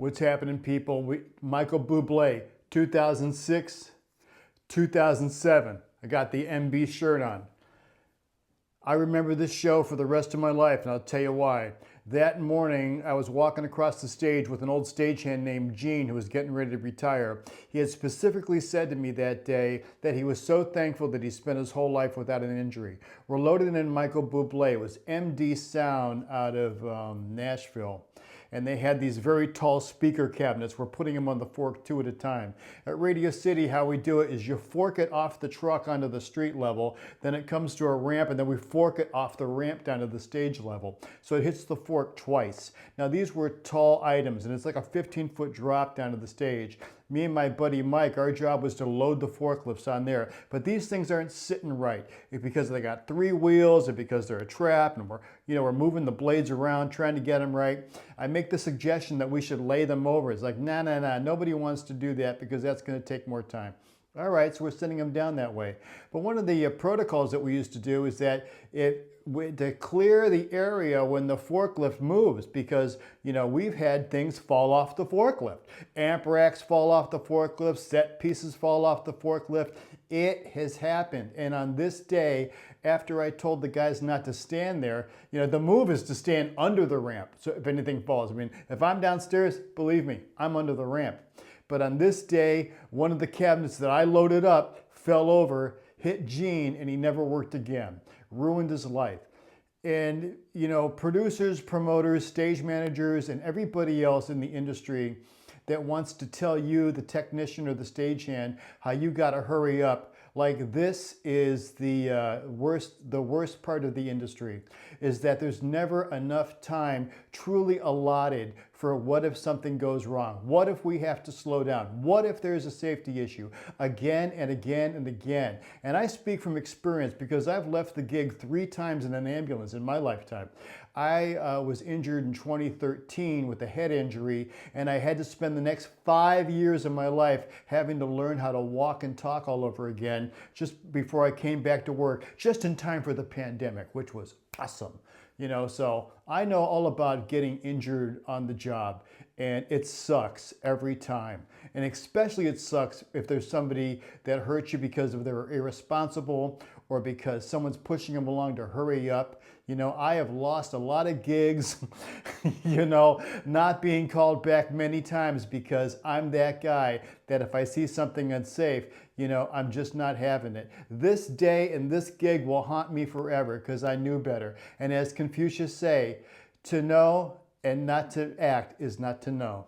What's happening, people? Michael Bublé, 2006, 2007. I got the MB shirt on. I remember this show for the rest of my life, and I'll tell you why. That morning, I was walking across the stage with an old stagehand named Gene who was getting ready to retire. He had specifically said to me that day that he was so thankful that he spent his whole life without an injury. We're loaded in Michael Bublé. It was MD Sound out of Nashville. And they had these very tall speaker cabinets. We're putting them on the fork two at a time. At Radio City, how we do it is you fork it off the truck onto the street level, then it comes to a ramp, and then we fork it off the ramp down to the stage level. So it hits the fork twice. Now these were tall items, and it's like a 15-foot drop down to the stage. Me and my buddy Mike, our job was to load the forklifts on there. But these things aren't sitting right. It's because they got three wheels and because they're a trap, and we're moving the blades around trying to get them right. I make the suggestion that we should lay them over. It's like, nah, nobody wants to do that because that's going to take more time. All right, so we're sending them down that way. But one of the protocols that we used to do is that to clear the area when the forklift moves, because we've had things fall off the forklift. Amp racks fall off the forklift, set pieces fall off the forklift. It has happened. And on this day, after I told the guys not to stand there, the move is to stand under the ramp. So if anything falls, if I'm downstairs, believe me, I'm under the ramp. But on this day, one of the cabinets that I loaded up fell over, hit Gene, and he never worked again. Ruined his life. And, producers, promoters, stage managers, and everybody else in the industry that wants to tell you, the technician or the stagehand, how you got to hurry up. Like, this is the worst part of the industry, is that there's never enough time truly allotted for what if something goes wrong? What if we have to slow down? What if there's a safety issue? Again and again and again. And I speak from experience because I've left the gig 3 times in an ambulance in my lifetime. I was injured in 2013 with a head injury, and I had to spend the next 5 years of my life having to learn how to walk and talk all over again just before I came back to work, just in time for the pandemic, which was awesome. So I know all about getting injured on the job, and it sucks every time. And especially it sucks if there's somebody that hurts you because they're irresponsible or because someone's pushing them along to hurry up. I have lost a lot of gigs, not being called back many times because I'm that guy that if I see something unsafe, I'm just not having it. This day and this gig will haunt me forever because I knew better. And as Confucius say, to know and not to act is not to know.